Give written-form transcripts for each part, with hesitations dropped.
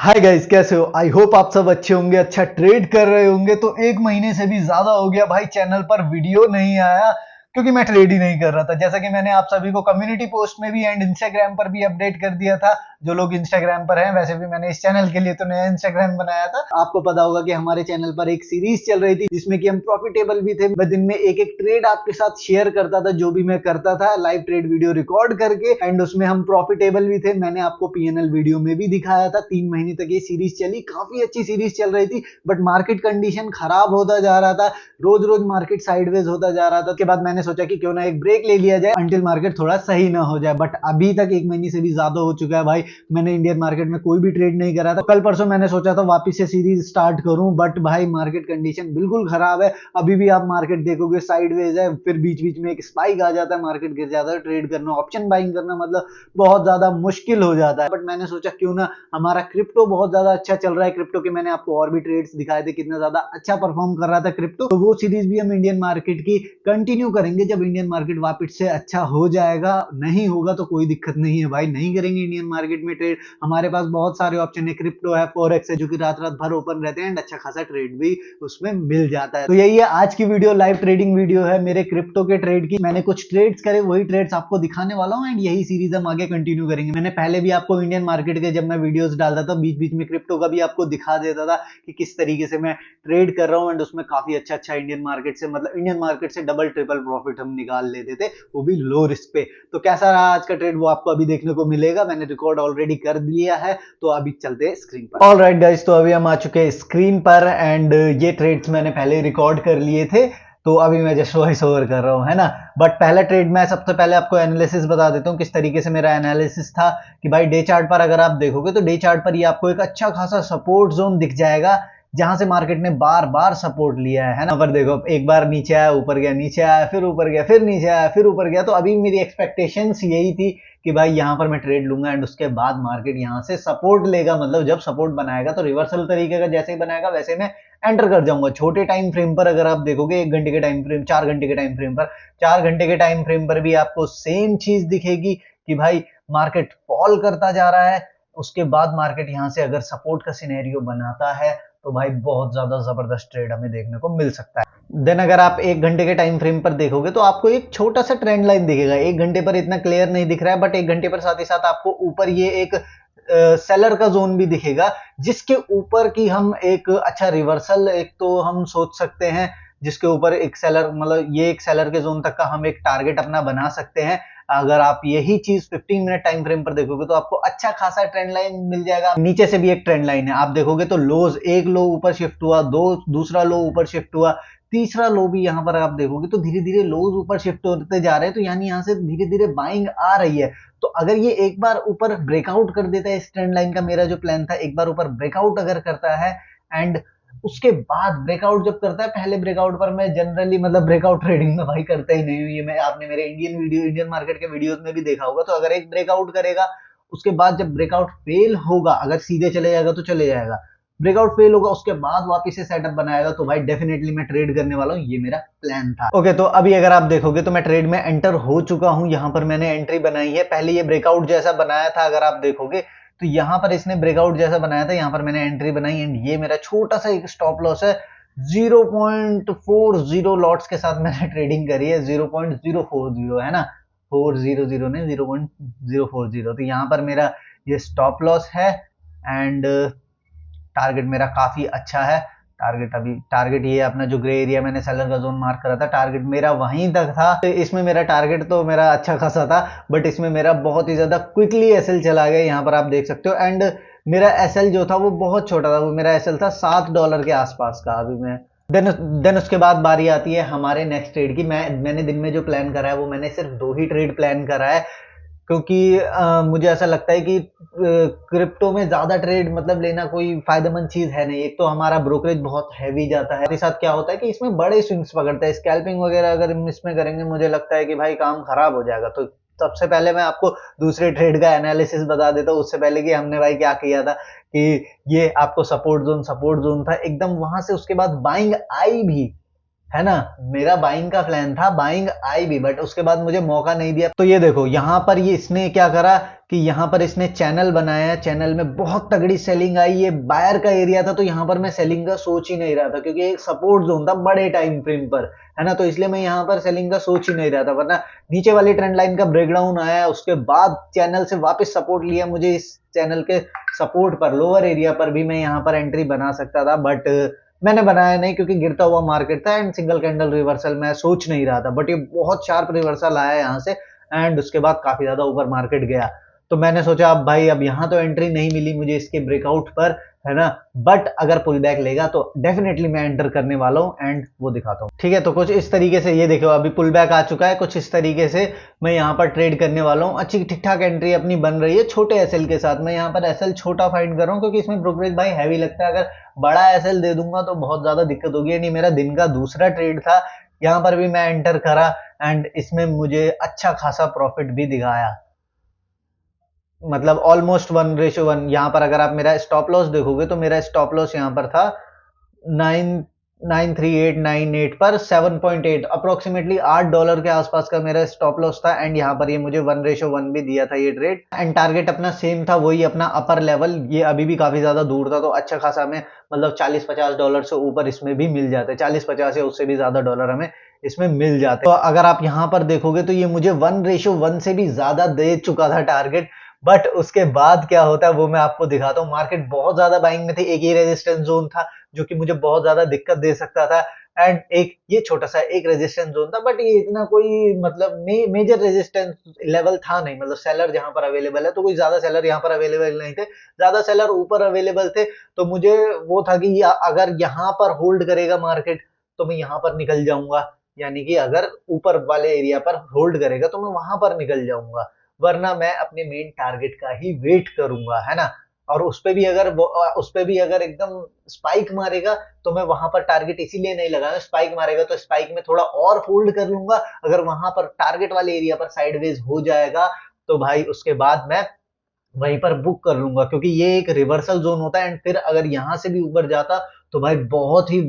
Hi guys, कैसे हो? I hope आप सब अच्छे होंगे, अच्छा ट्रेड कर रहे होंगे। तो एक महीने से भी ज्यादा हो गया भाई चैनल पर वीडियो नहीं आया, क्योंकि मैं ट्रेड ही नहीं कर रहा था। जैसा कि मैंने आप सभी को कम्युनिटी पोस्ट में भी एंड इंस्टाग्राम पर भी अपडेट कर दिया था। जो लोग इंस्टाग्राम पर हैं, वैसे भी मैंने इस चैनल के लिए तो नया इंस्टाग्राम बनाया था। आपको पता होगा कि हमारे चैनल पर एक सीरीज चल रही थी जिसमें कि हम प्रॉफिटेबल भी थे। मैं दिन में एक एक ट्रेड आपके साथ शेयर करता था, जो भी मैं करता था लाइव ट्रेड वीडियो रिकॉर्ड करके, एंड उसमें हम प्रॉफिटेबल भी थे। मैंने आपको पीएनएल वीडियो में भी दिखाया था। 3 महीने तक ये सीरीज चली, काफी अच्छी सीरीज चल रही थी, बट मार्केट कंडीशन खराब होता जा रहा था। रोज रोज मार्केट साइडवेज होता जा रहा था। उसके बाद मैंने सोचा कि क्यों ना एक ब्रेक ले लिया जाए अंटिल मार्केट थोड़ा सही ना हो जाए। बट अभी तक 1 महीने से भी ज्यादा हो चुका है भाई, मैंने इंडियन मार्केट में कोई भी ट्रेड नहीं करा था। कल परसों मैंने सोचा था वापस से सीरीज स्टार्ट करूं, बट भाई मार्केट कंडीशन बिल्कुल खराब है। अभी भी आप मार्केट देखोगे साइडवेज है, फिर बीच बीच में एक स्पाइक आ जाता है, मार्केट गिर जाता है। ट्रेड करना, ऑप्शन बाइंग करना मतलब बहुत ज्यादा मुश्किल हो जाता है। बट मैंने सोचा क्यों ना, हमारा क्रिप्टो बहुत ज्यादा अच्छा चल रहा है। क्रिप्टो के मैंने आपको और भी ट्रेड्स दिखाए थे, कितना ज्यादा अच्छा परफॉर्म कर रहा था क्रिप्टो। तो वो सीरीज भी हम इंडियन मार्केट की कंटिन्यू करेंगे जब इंडियन मार्केट वापस से अच्छा हो जाएगा। नहीं होगा तो कोई दिक्कत नहीं है भाई, नहीं करेंगे इंडियन मार्केट में ट्रेड। हमारे पास बहुत सारे ऑप्शन है, क्रिप्टो है, फॉरेक्स है, जो कि रात रात भर ओपन रहते हैं एंड अच्छा खासा ट्रेड भी उसमें मिल जाता है। तो यही है आज की वीडियो, लाइव ट्रेडिंग वीडियो है मेरे क्रिप्टो के ट्रेड की। मैंने कुछ ट्रेड्स करे, वही ट्रेड्स आपको दिखाने वाला हूँ एंड यही सीरीज हम आगे कंटिन्यू करेंगे। मैंने पहले भी आपको इंडियन मार्केट के जब मैं वीडियोस डालता था, बीच बीच में क्रिप्टो का भी आपको दिखा देता था कि किस तरीके से मैं ट्रेड कर रहा हूँ, एंड उसमें काफी अच्छा अच्छा इंडियन मार्केट से, मतलब इंडियन मार्केट से डबल ट्रिपल प्रॉफिट हम निकाल लेते थे, वो भी लो रिस्क पे। तो कैसा रहा आज का ट्रेड, वो आपको अभी देखने को मिलेगा। मैंने रिकॉर्ड ऑलरेडी कर दिया है, तो अभी चलते हैं स्क्रीन पर। ऑल राइट गाइस, तो अभी हम आ चुके हैं स्क्रीन पर एंड ये ट्रेड्स मैंने पहले रिकॉर्ड कर लिए थे, तो अभी मैं जस्ट वॉइस ओवर कर रहा हूँ, है ना। बट पहला ट्रेड मैं सबसे पहले आपको एनालिसिस बता देता हूँ किस तरीके से मेरा एनालिसिस था। कि भाई डे चार्ट पर अगर आप देखोगे तो डे चार्ट पर ये आपको एक अच्छा खासा सपोर्ट जोन दिख जाएगा, जहां से मार्केट ने बार बार सपोर्ट लिया है ना। पर देखो, एक बार नीचे आया, ऊपर गया, नीचे आया, फिर ऊपर गया, फिर नीचे आया, फिर ऊपर गया। तो अभी मेरी एक्सपेक्टेशंस यही थी कि भाई यहां पर मैं ट्रेड लूंगा एंड उसके बाद मार्केट यहां से सपोर्ट लेगा। मतलब जब सपोर्ट बनाएगा तो रिवर्सल तरीके का जैसे ही बनाएगा वैसे मैं एंटर कर जाऊंगा। छोटे टाइम फ्रेम पर अगर आप देखोगे, 1 घंटे के टाइम फ्रेम, 4 घंटे के टाइम फ्रेम पर, 4 घंटे के टाइम फ्रेम पर भी आपको सेम चीज दिखेगी कि भाई मार्केट फॉल करता जा रहा है। उसके बाद मार्केट यहां से अगर सपोर्ट का सिनेरियो बनाता है तो भाई बहुत ज्यादा जबरदस्त ट्रेड हमें देखने को मिल सकता है। देन अगर आप 1 घंटे के टाइम फ्रेम पर देखोगे तो आपको एक छोटा सा ट्रेंड लाइन दिखेगा। 1 घंटे पर इतना क्लियर नहीं दिख रहा है, बट 1 घंटे पर साथ ही साथ आपको ऊपर ये एक सेलर का जोन भी दिखेगा, जिसके ऊपर की हम एक अच्छा रिवर्सल एक तो हम सोच सकते हैं, जिसके ऊपर एक सेलर, मतलब ये एक सेलर के जोन तक का हम एक टारगेट अपना बना सकते हैं। अगर आप यही चीज 15 मिनट टाइम फ्रेम पर देखोगे तो आपको अच्छा खासा ट्रेंड लाइन मिल जाएगा। नीचे से भी एक ट्रेंड लाइन है, आप देखोगे तो लोज, एक लो ऊपर शिफ्ट हुआ, दूसरा लो ऊपर शिफ्ट हुआ, तीसरा लो भी यहां पर आप देखोगे तो धीरे धीरे लोज ऊपर शिफ्ट होते जा रहे हैं। तो यानी यहां से धीरे धीरे बाइंग आ रही है। तो अगर ये एक बार ऊपर ब्रेकआउट कर देता है इस ट्रेंड लाइन का, मेरा जो प्लान था, एक बार ऊपर ब्रेकआउट अगर करता है एंड उसके बाद ब्रेकआउट जब करता है, पहले ब्रेकआउट पर मैं जनरली, मतलब ब्रेकआउट ट्रेडिंग में भाई करता ही नहीं हूँ। ये मैं, आपने मेरे इंडियन मार्केट के वीडियोस में भी देखा होगा। तो अगर एक ब्रेकआउट करेगा, उसके बाद जब ब्रेकआउट फेल होगा, अगर सीधे चले जाएगा तो चले जाएगा, ब्रेकआउट फेल होगा उसके बाद वापस से सेटअप बनाएगा, तो भाई डेफिनेटली मैं ट्रेड करने वाला हूँ। ये मेरा प्लान था। ओके, तो अभी अगर आप देखोगे तो मैं ट्रेड में एंटर हो चुका हूँ। यहाँ पर मैंने एंट्री बनाई है, पहले ये ब्रेकआउट जैसा बनाया था, अगर आप देखोगे तो यहाँ पर इसने ब्रेकआउट जैसा बनाया था, यहाँ पर मैंने एंट्री बनाई एंड ये मेरा छोटा सा एक स्टॉप लॉस है। 0.40 लॉट्स के साथ मैंने ट्रेडिंग करी है। 0.040 है ना, 400 ने 0.040। तो यहाँ पर मेरा ये स्टॉप लॉस है एंड टारगेट मेरा काफी अच्छा है। टारगेट ये अपना जो ग्रे एरिया मैंने सेलर का जोन मार्क करा था, टारगेट मेरा वहीं तक था। तो इसमें मेरा टारगेट तो मेरा अच्छा खासा था, बट इसमें मेरा बहुत ही ज्यादा क्विकली एसएल चला गया, यहाँ पर आप देख सकते हो। एंड मेरा एसएल जो था वो बहुत छोटा था, वो मेरा एसएल था $7 के आसपास का। अभी मैं देन उसके बाद बारी आती है हमारे नेक्स्ट ट्रेड की। मैंने दिन में जो प्लान करा है वो मैंने सिर्फ 2 ही ट्रेड प्लान करा है, क्योंकि मुझे ऐसा लगता है कि क्रिप्टो में ज्यादा ट्रेड मतलब लेना कोई फायदेमंद चीज है नहीं। एक तो हमारा ब्रोकरेज बहुत हैवी जाता है, साथ ही साथ क्या होता है कि इसमें बड़े स्विंग्स पकड़ते हैं। स्कैल्पिंग वगैरह अगर हम इसमें करेंगे, मुझे लगता है कि भाई काम खराब हो जाएगा। तो सबसे पहले मैं आपको दूसरे ट्रेड का एनालिसिस बता देता हूँ, उससे पहले कि हमने भाई क्या किया था कि ये आपको सपोर्ट जोन था एकदम, वहां से उसके बाद बाइंग आई भी, है ना। मेरा बाइंग का प्लान था, बाइंग आई भी, बट उसके बाद मुझे मौका नहीं दिया। तो ये देखो यहाँ पर ये इसने क्या करा कि यहाँ पर इसने चैनल बनाया, चैनल में बहुत तगड़ी सेलिंग आई। ये बायर का एरिया था, तो यहाँ पर मैं सेलिंग का सोच ही नहीं रहा था, क्योंकि एक सपोर्ट जोन था बड़े टाइम फ्रेम पर, है ना। तो इसलिए मैं यहाँ पर सेलिंग का सोच ही नहीं रहा था, वरना नीचे वाली ट्रेंड लाइन का ब्रेकडाउन आया, उसके बाद चैनल से वापस सपोर्ट लिया, मुझे इस चैनल के सपोर्ट पर लोअर एरिया पर भी मैं यहाँ पर एंट्री बना सकता था, बट मैंने बनाया नहीं, क्योंकि गिरता हुआ मार्केट था एंड सिंगल कैंडल रिवर्सल मैं सोच नहीं रहा था। बट ये बहुत शार्प रिवर्सल आया यहाँ से, एंड उसके बाद काफी ज्यादा ऊपर मार्केट गया। तो मैंने सोचा अब भाई, अब यहाँ तो एंट्री नहीं मिली मुझे इसके ब्रेकआउट पर, है ना, बट अगर पुल बैक लेगा तो डेफिनेटली मैं एंटर करने वाला हूँ, एंड वो दिखाता हूँ। ठीक है, तो कुछ इस तरीके से ये देखो अभी पुल बैक आ चुका है, कुछ इस तरीके से मैं यहाँ पर ट्रेड करने वाला हूँ। अच्छी ठीक ठाक एंट्री अपनी बन रही है छोटे एसएल के साथ। मैं यहाँ पर एसएल छोटा फाइंड कर रहा हूँ, क्योंकि इसमें ब्रोकरेज भाई हैवी लगता है। अगर बड़ा एसएल दे दूंगा तो बहुत ज्यादा दिक्कत होगी। नहीं, मेरा दिन का दूसरा ट्रेड था, यहाँ पर भी मैं एंटर करा, एंड इसमें मुझे अच्छा खासा प्रॉफिट भी दिखाया, मतलब ऑलमोस्ट 1:1। यहाँ पर अगर आप मेरा स्टॉप लॉस देखोगे तो मेरा स्टॉप लॉस यहाँ पर था 9,93898 पर 7.8, अप्रोक्सीमेटली $8 के आसपास का मेरा स्टॉप लॉस था। एंड यहाँ पर ये मुझे 1:1 भी दिया था ये ट्रेड, एंड टारगेट अपना सेम था, वही अपना अपर लेवल। ये अभी भी काफी ज्यादा दूर था, तो अच्छा खासा हमें मतलब $40-50 से ऊपर इसमें भी मिल जाते, 40-50 या उससे भी ज्यादा डॉलर हमें इसमें मिल जाते। तो अगर आप यहाँ पर देखोगे तो ये मुझे 1:1 से भी ज्यादा दे चुका था टारगेट। बट उसके बाद क्या होता है वो मैं आपको दिखाता हूँ। मार्केट बहुत ज्यादा बाइंग में थी, एक ही रेजिस्टेंस जोन था जो कि मुझे बहुत ज्यादा दिक्कत दे सकता था, एंड एक ये छोटा सा एक रेजिस्टेंस जोन था, बट ये इतना कोई मतलब मेजर रेजिस्टेंस लेवल था नहीं। मतलब सेलर जहां पर अवेलेबल है, तो कोई ज्यादा सेलर यहाँ पर अवेलेबल नहीं थे, ज्यादा सेलर ऊपर अवेलेबल थे। तो मुझे वो था कि ये अगर यहाँ पर होल्ड करेगा मार्केट तो मैं यहाँ पर निकल जाऊंगा, यानी कि अगर ऊपर वाले एरिया पर होल्ड करेगा तो मैं वहां पर निकल जाऊंगा, वरना मैं अपने मेन टारगेट का ही वेट करूंगा, है ना। और उस पे भी अगर एकदम स्पाइक मारेगा तो मैं वहां पर टारगेट इसीलिए नहीं लगाया। स्पाइक मारेगा तो स्पाइक में थोड़ा और होल्ड कर लूंगा, अगर वहां पर टारगेट वाले एरिया पर साइडवेज हो जाएगा तो भाई उसके बाद मैं वहीं पर बुक कर लूंगा, क्योंकि ये एक रिवर्सल जोन होता है। एंड फिर अगर यहां से भी ऊपर जाता तो भाई बहुत ही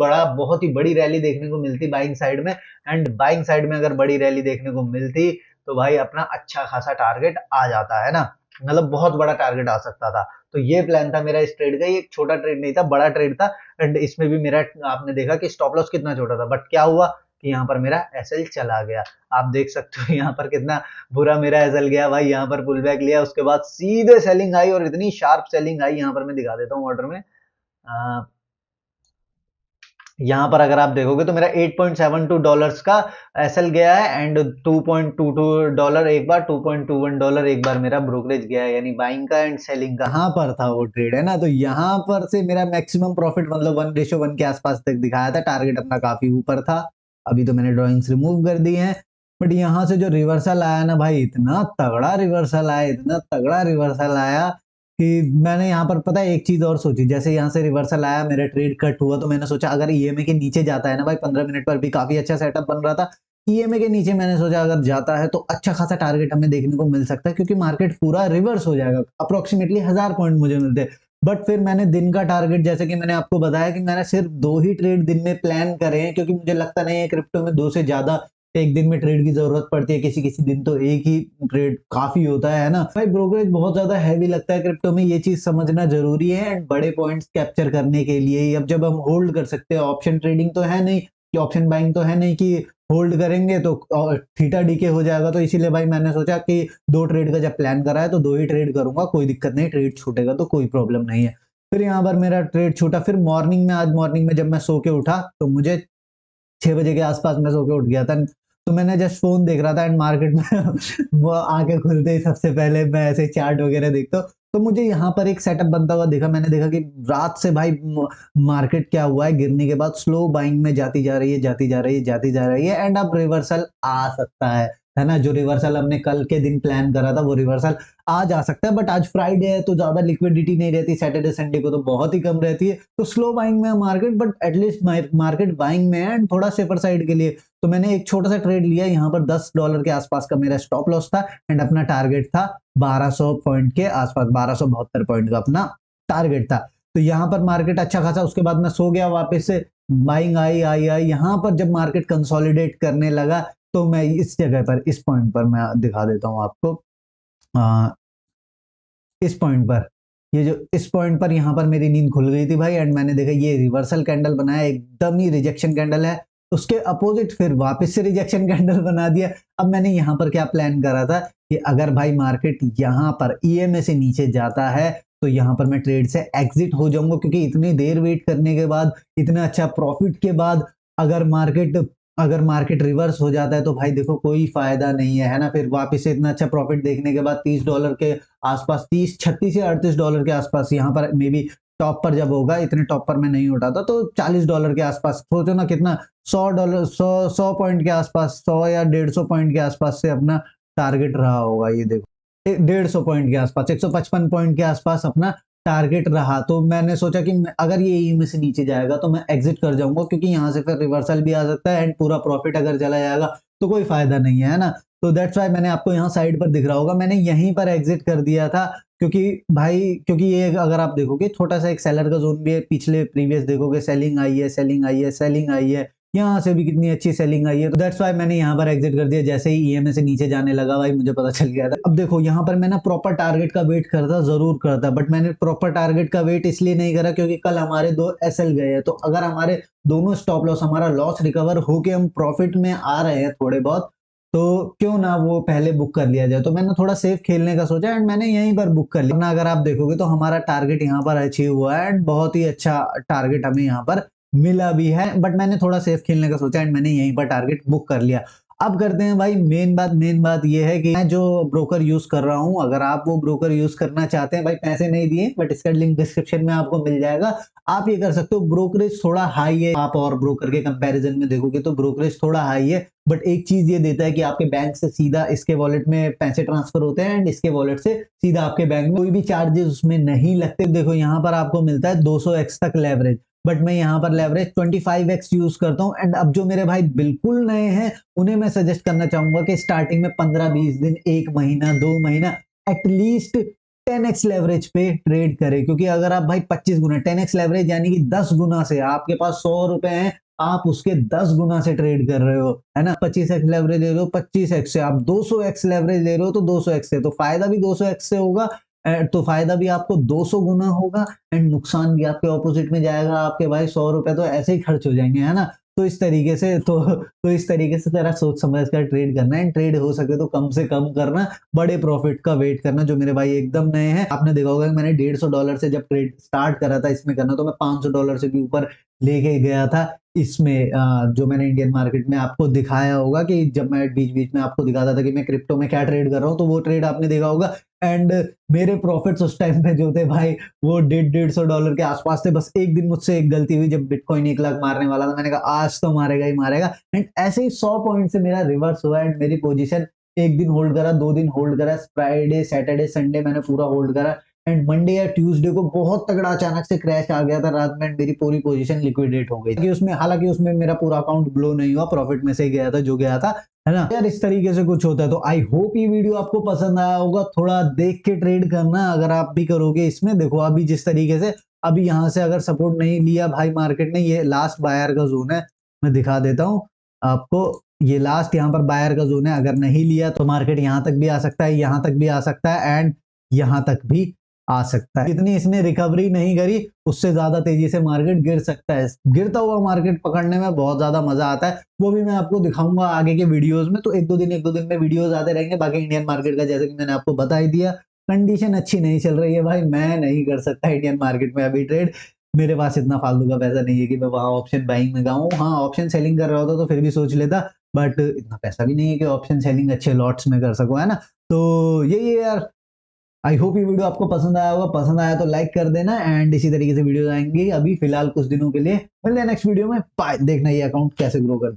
बड़ी रैली देखने को मिलती बाइंग साइड में। एंड बाइंग साइड में अगर बड़ी रैली देखने को मिलती तो भाई अपना अच्छा खासा टारगेट आ जाता, है ना, मतलब बहुत बड़ा टारगेट आ सकता था। तो ये प्लान था मेरा इस ट्रेड का। ये एक छोटा ट्रेड नहीं था, बड़ा ट्रेड था। एंड इसमें भी मेरा आपने देखा कि स्टॉप लॉस कितना छोटा था, बट क्या हुआ कि यहाँ पर मेरा एसएल चला गया। आप देख सकते हो यहाँ पर कितना बुरा मेरा एसएल गया भाई। यहाँ पर पुल बैक लिया, उसके बाद सीधे सेलिंग आई, और इतनी शार्प सेलिंग आई, यहाँ पर मैं दिखा देता हूँ ऑर्डर में। यहाँ पर अगर आप देखोगे तो मेरा $8.72 का एसएल गया है, एंड $2.22 एक बार, $2.21 एक बार मेरा ब्रोकरेज गया है, यानी बाइंग का एंड सेलिंग का। यहाँ पर था वो ट्रेड, है ना। तो यहाँ पर से मेरा मैक्सिमम प्रॉफिट मतलब 1:1 के आसपास तक दिखाया था। टारगेट अपना काफी ऊपर था। अभी तो मैंने ड्रॉइंग्स रिमूव कर दी हैं, बट यहाँ से जो रिवर्सल आया ना भाई, इतना तगड़ा रिवर्सल आया, इतना तगड़ा रिवर्सल आया कि मैंने यहाँ पर पता है एक चीज और सोची। जैसे यहाँ से रिवर्सल आया, मेरा ट्रेड कट हुआ, तो मैंने सोचा अगर ईएमए के नीचे जाता है ना भाई, 15 मिनट पर भी काफी अच्छा सेटअप बन रहा था। ईएमए के नीचे मैंने सोचा अगर जाता है तो अच्छा खासा टारगेट हमें देखने को मिल सकता है, क्योंकि मार्केट पूरा रिवर्स हो जाएगा, अप्रोक्सीमेटली 1000 पॉइंट मुझे मिलते। बट फिर मैंने दिन का टारगेट, जैसे कि मैंने आपको बताया कि मैंने सिर्फ 2 ही ट्रेड दिन में प्लान करे हैं, क्योंकि मुझे लगता नहीं है क्रिप्टो में 2 से ज्यादा एक दिन में ट्रेड की जरूरत पड़ती है। किसी किसी दिन तो एक ही ट्रेड काफी होता है ना भाई। ब्रोकरेज बहुत ज्यादा हैवी लगता है क्रिप्टो में, ये चीज समझना जरूरी है, एंड बड़े पॉइंट्स कैप्चर करने के लिए अब जब हम होल्ड कर सकते हैं, ऑप्शन ट्रेडिंग तो है नहीं कि ऑप्शन बाइंग तो है नहीं कि होल्ड करेंगे तो थीटा डीके हो जाएगा। तो इसीलिए भाई मैंने सोचा कि 2 ट्रेड का जब प्लान करा है तो 2 ही ट्रेड करूंगा, कोई दिक्कत नहीं, ट्रेड छूटेगा तो कोई प्रॉब्लम नहीं है। फिर यहाँ पर मेरा ट्रेड छूटा। फिर मॉर्निंग में, आज मॉर्निंग में जब मैं सो के उठा तो मुझे 6 बजे के आसपास मैं सो के उठ गया था। तो मैंने जस्ट फोन देख रहा था, एंड मार्केट में वो आंखें खुलते ही सबसे पहले मैं ऐसे चार्ट वगैरह देखता हूँ, तो मुझे यहाँ पर एक सेटअप बनता हुआ देखा। मैंने देखा कि रात से भाई मार्केट क्या हुआ है, गिरने के बाद स्लो बाइंग में जाती जा रही है, जाती जा रही है, जाती जा रही है, एंड अब रिवर्सल आ सकता है ना। जो रिवर्सल हमने कल के दिन प्लान करा था वो रिवर्सल आज आ सकता है। बट आज फ्राइडे है तो ज्यादा लिक्विडिटी नहीं रहती, सैटरडे संडे को तो बहुत ही कम रहती है। तो स्लो बाइंग में है market, but at least market buying में है, एंड थोड़ा सेफर साइड के लिए। तो मैंने एक छोटा सा ट्रेड लिया, यहाँ पर $10 के आसपास का मेरा स्टॉप लॉस था, एंड अपना टारगेट था 1200 पॉइंट के आसपास, 1272 पॉइंट का अपना टारगेट था। तो यहाँ पर मार्केट अच्छा खासा, उसके बाद मैं सो गया वापस से। बाइंग आई आई आई, यहाँ पर जब मार्केट कंसोलिडेट करने लगा तो मैं इस जगह पर, इस पॉइंट पर मैं दिखा देता हूँ आपको। इस पॉइंट पर, ये जो इस पॉइंट पर यहाँ पर मेरी नींद खुल गई थी भाई, एंड मैंने देखा ये रिवर्सल कैंडल बनाया, एकदम ही रिजेक्शन कैंडल है। उसके अपोजिट फिर वापस से रिजेक्शन कैंडल बना दिया। अब मैंने यहाँ पर क्या प्लान करा था कि अगर भाई मार्केट यहाँ पर ईएमए से नीचे जाता है तो यहाँ पर मैं ट्रेड से एग्जिट हो जाऊंगा, क्योंकि इतनी देर वेट करने के बाद, इतना अच्छा प्रॉफिट के बाद अगर मार्केट रिवर्स हो जाता है तो भाई देखो कोई फायदा नहीं है ना। फिर वापस से इतना अच्छा प्रॉफिट देखने के बाद $30 के आसपास, 30 36 या $38 के आसपास यहाँ पर मे बी टॉप पर जब होगा, इतने टॉप पर मैं नहीं उठाता, तो $40 के आसपास, सोचो ना कितना, $100, 100 पॉइंट के आसपास, 100 या 150 पॉइंट के आसपास से अपना टारगेट रहा होगा। ये देखो 150 पॉइंट के आसपास, 155 पॉइंट के आसपास अपना टारगेट रहा। तो मैंने सोचा कि अगर ये ईएमए से नीचे जाएगा तो मैं एग्जिट कर जाऊंगा, क्योंकि यहाँ से फिर रिवर्सल भी आ सकता है एंड पूरा प्रॉफिट अगर चला जाएगा तो कोई फायदा नहीं है ना। तो दैट्स वाई मैंने आपको यहाँ साइड पर दिख रहा होगा, मैंने यहीं पर एग्जिट कर दिया था। क्योंकि ये अगर आप देखोगे छोटा सा एक सेलर का जोन भी है, पिछले प्रीवियस देखोगे सेलिंग आई है, सेलिंग आई है, सेलिंग आई है, यहाँ से भी कितनी अच्छी सेलिंग आई है। तो दैट्स वाई मैंने यहाँ पर एग्जिट कर दिया। जैसे ही ईएमए से नीचे जाने लगा भाई मुझे पता चल गया था। अब देखो यहाँ पर मैं ना प्रॉपर टारगेट का वेट करता, जरूर करता, बट मैंने प्रॉपर टारगेट का वेट इसलिए नहीं करा क्योंकि कल हमारे 2 एसएल गए हैं। तो अगर हमारे दोनों स्टॉप लॉस, हमारा लॉस रिकवर होके हम प्रॉफिट में आ रहे हैं थोड़े बहुत, तो क्यों ना वो पहले बुक कर लिया जाए। तो मैंने थोड़ा सेफ खेलने का सोचा एंड मैंने यहीं पर बुक कर लिया। वरना अगर आप देखोगे तो हमारा टारगेट यहाँ पर अचीव हुआ है एंड बहुत ही अच्छा टारगेट हमें यहाँ पर मिला भी है, बट मैंने थोड़ा सेफ खेलने का सोचा एंड मैंने यहीं पर टारगेट बुक कर लिया। अब करते हैं भाई मेन बात ये है कि मैं जो ब्रोकर यूज कर रहा हूं, अगर आप वो ब्रोकर यूज करना चाहते हैं, भाई पैसे नहीं दिए बट इसका लिंक डिस्क्रिप्शन में आपको मिल जाएगा, आप ये कर सकते हो। ब्रोकरेज थोड़ा हाई है, आप और ब्रोकर के कंपैरिजन में देखोगे तो ब्रोकरेज थोड़ा हाई है, बट एक चीज ये देता है कि आपके बैंक से सीधा इसके वॉलेट में पैसे ट्रांसफर होते हैं एंड इसके वॉलेट से सीधा आपके बैंक में, कोई भी चार्जेस उसमें नहीं लगते। देखो यहाँ पर आपको मिलता है 200x तक लेवरेज, बट मैं यहाँ पर लेवरेज 25x यूज करता हूँ। एंड अब जो मेरे भाई बिल्कुल नए हैं उन्हें मैं सजेस्ट करना चाहूंगा कि स्टार्टिंग में 15-20 दिन, 1 महीना, 2 महीना एटलीस्ट 10x लेवरेज पे ट्रेड करें। क्योंकि अगर आप भाई 25 गुना, 10x लेवरेज यानी कि 10 गुना से, आपके पास 100 रुपए हैं, आप उसके 10 गुना से ट्रेड कर रहे हो, है ना। 25x लेवरेज ले रहे हो 25x से, आप 200x लेवरेज ले रहे हो तो 200x से, तो फायदा भी 200x से होगा, तो फायदा भी आपको 200 गुना होगा एंड नुकसान भी आपके ऑपोजिट में जाएगा। आपके भाई 100 रुपए तो ऐसे ही खर्च हो जाएंगे, है ना। तो इस तरीके से जरा सोच समझ कर ट्रेड करना है, ट्रेड हो सके तो कम से कम करना, बड़े प्रॉफिट का वेट करना। जो मेरे भाई एकदम नए हैं, आपने देखा होगा कि मैंने $150 से जब ट्रेड स्टार्ट करा था इसमें करना, तो मैं $500 से भी ऊपर लेके गया था इसमें। जो मैंने इंडियन मार्केट में आपको दिखाया होगा कि जब मैं बीच बीच में आपको दिखाता था कि मैं क्रिप्टो में क्या ट्रेड कर रहा हूँ, तो वो ट्रेड आपने देखा होगा। एंड मेरे प्रॉफिट्स उस टाइम पे जो थे भाई वो $150 के आसपास थे। बस एक दिन मुझसे एक गलती हुई, जब बिटकॉइन 1 लाख मारने वाला था, मैंने कहा आज तो मारेगा ही मारेगा, एंड ऐसे ही 100 पॉइंट से मेरा रिवर्स हुआ एंड मेरी पोजीशन एक दिन होल्ड करा, 2 दिन होल्ड करा, फ्राइडे सैटरडे संडे मैंने पूरा होल्ड करा एंड मंडे या ट्यूसडे को बहुत तगड़ा अचानक से क्रैश आ गया था रात में, मेरी पूरी पोजीशन लिक्विडेट हो गई कि उसमें, हालांकि उसमें मेरा पूरा अकाउंट ब्लो नहीं हुआ, प्रॉफिट में से गया था जो गया था, है ना यार। इस तरीके से कुछ होता है। तो आई होप ये वीडियो आपको पसंद आया होगा। थोड़ा देख के ट्रेड करना, अगर आप भी करोगे इसमें। देखो अभी जिस तरीके से, अभी यहाँ से अगर सपोर्ट नहीं लिया भाई मार्केट ने, ये लास्ट बायर का जोन है, मैं दिखा देता हूँ आपको। ये लास्ट यहाँ पर बायर का जोन है, अगर नहीं लिया तो मार्केट यहाँ तक भी आ सकता है, यहाँ तक भी आ सकता है एंड यहाँ तक भी आ सकता है। जितनी इसने रिकवरी नहीं करी उससे ज्यादा तेजी से मार्केट गिर सकता है। गिरता हुआ मार्केट पकड़ने में बहुत ज्यादा मजा आता है, वो भी मैं आपको दिखाऊंगा आगे के वीडियोस में। तो एक दो दिन में वीडियोस आते रहेंगे। बाकी इंडियन मार्केट का जैसे कि मैंने आपको बता ही दिया, कंडीशन अच्छी नहीं चल रही है भाई, मैं नहीं कर सकता इंडियन मार्केट में अभी ट्रेड। मेरे पास इतना फालतू का पैसा नहीं है कि मैं वहां ऑप्शन बाइंग में जाऊं। हाँ ऑप्शन सेलिंग कर रहा होता तो फिर भी सोच लेता, बट इतना पैसा भी नहीं है कि ऑप्शन सेलिंग अच्छे लॉट्स में कर सको, है ना। तो यही है यार। आई होप ये वीडियो आपको पसंद आया होगा, पसंद आया तो लाइक कर देना एंड इसी तरीके से वीडियो आएंगे अभी फिलहाल कुछ दिनों के लिए। मिलते हैं नेक्स्ट वीडियो में, बाय। देखना ये अकाउंट कैसे ग्रो करता है।